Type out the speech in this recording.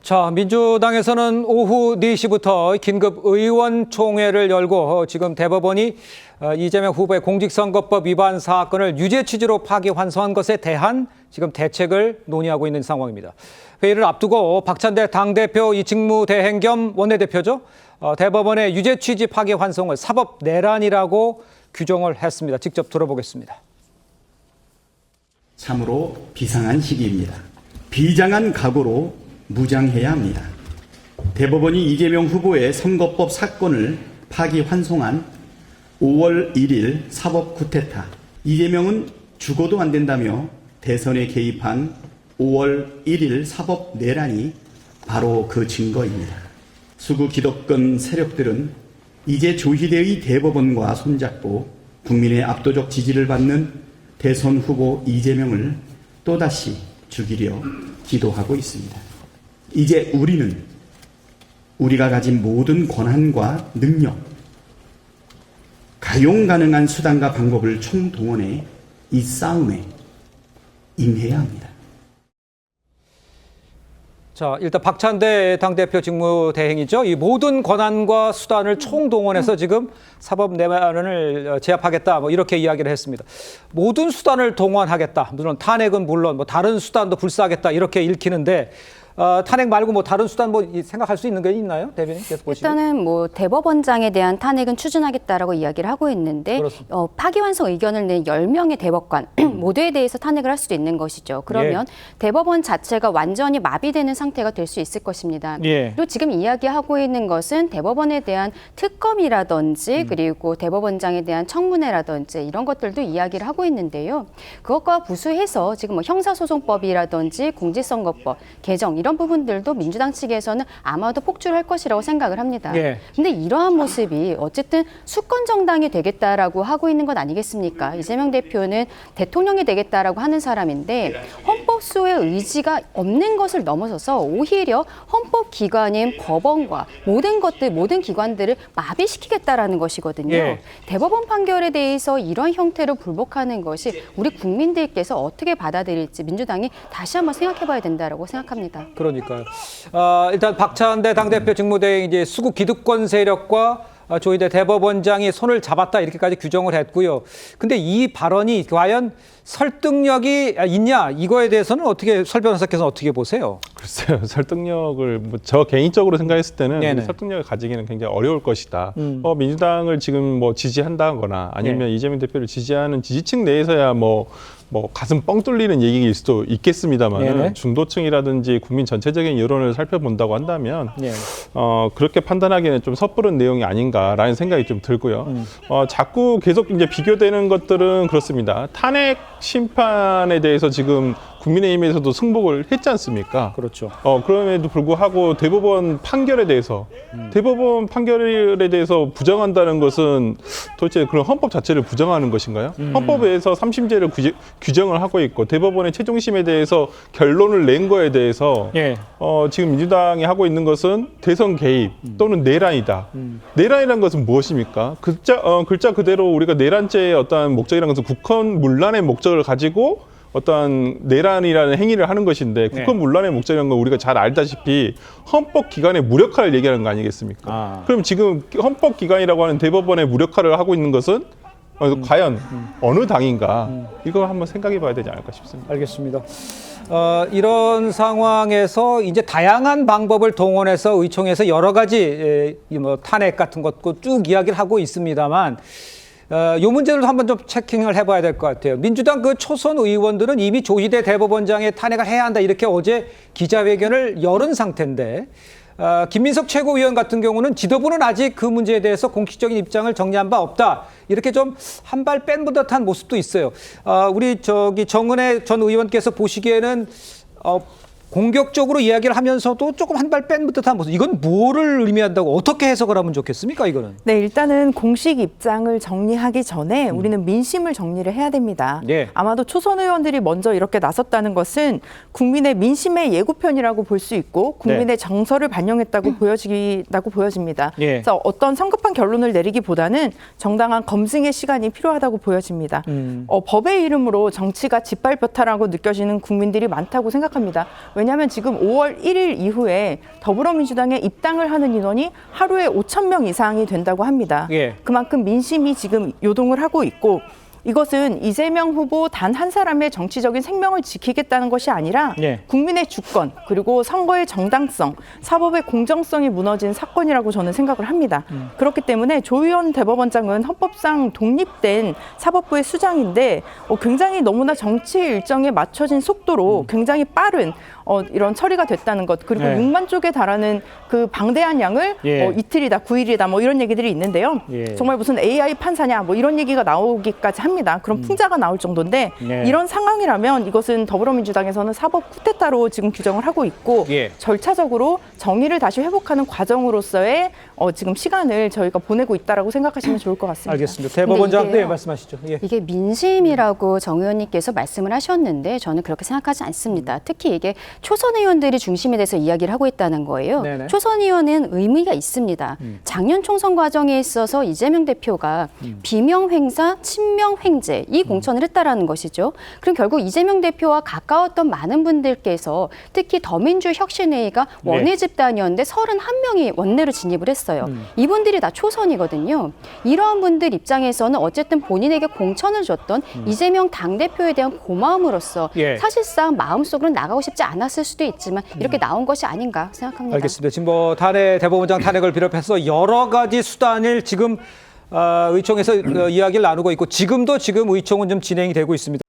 자, 민주당에서는 오후 4시부터 긴급 의원총회를 열고 지금 대법원이 이재명 후보의 공직선거법 위반 사건을 유죄 취지로 파기환송한 것에 대한 지금 대책을 논의하고 있는 상황입니다. 회의를 앞두고 박찬대 당대표 이 직무대행 겸 원내대표죠. 대법원의 유죄 취지 파기환송을 사법 내란이라고 규정을 했습니다. 직접 들어보겠습니다. 참으로 비상한 시기입니다. 비장한 각오로 무장해야 합니다. 대법원이 이재명 후보의 선거법 사건을 파기환송한 5월 1일 사법 쿠데타, 이재명은 죽어도 안 된다며 대선에 개입한 5월 1일 사법 내란이 바로 그 증거입니다. 수구 기득권 세력들은 이제 조희대의 대법원과 손잡고 국민의 압도적 지지를 받는 대선 후보 이재명을 또다시 죽이려 기도하고 있습니다. 이제 우리가 가진 모든 권한과 능력, 가용 가능한 수단과 방법을 총동원해 이 싸움에 임해야 합니다. 자, 일단 박찬대 당대표 직무대행이죠. 이 모든 권한과 수단을 총동원해서 지금 사법 내란을 제압하겠다, 이렇게 이야기를 했습니다. 모든 수단을 동원하겠다. 물론 탄핵은 물론 다른 수단도 불사하겠다 이렇게 읽히는데 탄핵 말고 다른 수단 생각할 수 있는 게 있나요, 대변인? 계속 보시면. 일단은 대법원장에 대한 탄핵은 추진하겠다라고 이야기를 하고 있는데 파기환송 의견을 낸 10명의 대법관 모두에 대해서 탄핵을 할 수도 있는 것이죠. 그러면 대법원 자체가 완전히 마비되는 상태가 될 수 있을 것입니다. 그리고 지금 이야기하고 있는 것은 대법원에 대한 특검이라든지 그리고 대법원장에 대한 청문회라든지 이런 것들도 이야기를 하고 있는데요. 그것과 부수해서 지금 형사소송법이라든지 공직선거법 개정 이런 부분들도 민주당 측에서는 아마도 폭주할 것이라고 생각을 합니다. 근데 이러한 모습이 어쨌든 수권 정당이 되겠다라고 하고 있는 것 아니겠습니까? 이재명 대표는 대통령이 되겠다라고 하는 사람인데 헌법소의 의지가 없는 것을 넘어서서 오히려 헌법기관인 법원과 모든 기관들을 마비시키겠다라는 것이거든요. 대법원 판결에 대해서 이런 형태로 불복하는 것이 우리 국민들께서 어떻게 받아들일지 민주당이 다시 한번 생각해봐야 된다라고 생각합니다. 그러니까요. 일단 박찬대 당대표 직무대행 이제 수구 기득권 세력과 조희대 대법원장이 손을 잡았다 이렇게까지 규정을 했고요. 근데 이 발언이 과연 설득력이 있냐 이거에 대해서는 어떻게 설 변호사께서는 어떻게 보세요? 글쎄요, 설득력을 저 개인적으로 생각했을 때는 설득력을 가지기는 굉장히 어려울 것이다. 민주당을 지금 지지한다거나 아니면 이재명 대표를 지지하는 지지층 내에서야 가슴 뻥 뚫리는 얘기일 수도 있겠습니다만 중도층이라든지 국민 전체적인 여론을 살펴본다고 한다면 그렇게 판단하기에는 좀 섣부른 내용이 아닌가라는 생각이 좀 들고요. 자꾸 계속 이제 비교되는 것들은 그렇습니다. 탄핵 심판에 대해서 지금 국민의힘에서도 승복을 했지 않습니까? 그렇죠. 그럼에도 불구하고 대법원 판결에 대해서 부정한다는 것은 도대체 그런 헌법 자체를 부정하는 것인가요? 헌법에서 3심제를 규정을 하고 있고 대법원의 최종심에 대해서 결론을 낸 거에 대해서 지금 민주당이 하고 있는 것은 대선 개입 또는 내란이다. 내란이라는 것은 무엇입니까? 글자 그대로 우리가 내란죄의 어떤 목적이라는 것은 국헌문란의 목적을 가지고 어떠한 내란이라는 행위를 하는 것인데 국헌문란의 목적이라는 건 우리가 잘 알다시피 헌법기관의 무력화를 얘기하는 거 아니겠습니까? 그럼 지금 헌법기관이라고 하는 대법원의 무력화를 하고 있는 것은 과연 어느 당인가 이걸 한번 생각해 봐야 되지 않을까 싶습니다. 알겠습니다. 이런 상황에서 이제 다양한 방법을 동원해서 의총에서 여러 가지 탄핵 같은 것도 쭉 이야기를 하고 있습니다만 이 문제를 한번 좀 체킹을 해봐야 될 것 같아요. 민주당 초선 의원들은 이미 조희대 대법원장의 탄핵을 해야 한다 이렇게 어제 기자회견을 열은 상태인데 김민석 최고위원 같은 경우는 지도부는 아직 그 문제에 대해서 공식적인 입장을 정리한 바 없다. 이렇게 좀 한 발 뺀 듯한 모습도 있어요. 우리 정은혜 전 의원께서 보시기에는 공격적으로 이야기를 하면서도 조금 한 발 뺀 듯한 모습. 이건 뭐를 의미한다고 어떻게 해석을 하면 좋겠습니까, 이거는? 네, 일단은 공식 입장을 정리하기 전에 우리는 민심을 정리를 해야 됩니다. 아마도 초선 의원들이 먼저 이렇게 나섰다는 것은 국민의 민심의 예고편이라고 볼 수 있고 국민의 정서를 반영했다고 보여집니다. 그래서 어떤 성급한 결론을 내리기보다는 정당한 검증의 시간이 필요하다고 보여집니다. 법의 이름으로 정치가 짓밟혔다라고 느껴지는 국민들이 많다고 생각합니다. 왜냐하면 지금 5월 1일 이후에 더불어민주당에 입당을 하는 인원이 하루에 5,000명 이상이 된다고 합니다. 예. 그만큼 민심이 지금 요동을 하고 있고 이것은 이재명 후보 단 한 사람의 정치적인 생명을 지키겠다는 것이 아니라 예. 국민의 주권 그리고 선거의 정당성, 사법의 공정성이 무너진 사건이라고 저는 생각을 합니다. 그렇기 때문에 조의원 대법원장은 헌법상 독립된 사법부의 수장인데 굉장히 너무나 정치 일정에 맞춰진 속도로 굉장히 빠른 이런 처리가 됐다는 것 그리고 네. 6만 쪽에 달하는 그 방대한 양을 예. 이틀이다, 9일이다 뭐 이런 얘기들이 있는데요. 예. 정말 무슨 AI 판사냐 뭐 이런 얘기가 나오기까지 합니다. 그런 풍자가 나올 정도인데 네. 이런 상황이라면 이것은 더불어민주당에서는 사법 쿠데타로 지금 규정을 하고 있고 예. 절차적으로 정의를 다시 회복하는 과정으로서의 지금 시간을 저희가 보내고 있다라고 생각하시면 좋을 것 같습니다. 알겠습니다. 대법원장 근데 네, 이게요. 말씀하시죠. 예. 이게 민심이라고 정 의원님께서 말씀을 하셨는데 저는 그렇게 생각하지 않습니다. 특히 이게 초선 의원들이 중심에 대해서 이야기를 하고 있다는 거예요. 네네. 초선 의원은 의미가 있습니다. 작년 총선 과정에 있어서 이재명 대표가 비명 횡사, 친명 횡재 이 공천을 했다라는 것이죠. 그럼 결국 이재명 대표와 가까웠던 많은 분들께서 특히 더민주혁신회의가 원외 집단이었는데 31명이 원내로 진입을 했어요. 이분들이 다 초선이거든요. 이러한 분들 입장에서는 어쨌든 본인에게 공천을 줬던 이재명 당대표에 대한 고마움으로써 예. 사실상 마음속으로 나가고 싶지 않았을 수도 있지만 이렇게 나온 것이 아닌가 생각합니다. 알겠습니다. 지금 뭐 대법원장 탄핵을 비롯해서 여러 가지 수단을 지금 의총에서 이야기를 나누고 있고 지금 의총은 좀 진행이 되고 있습니다.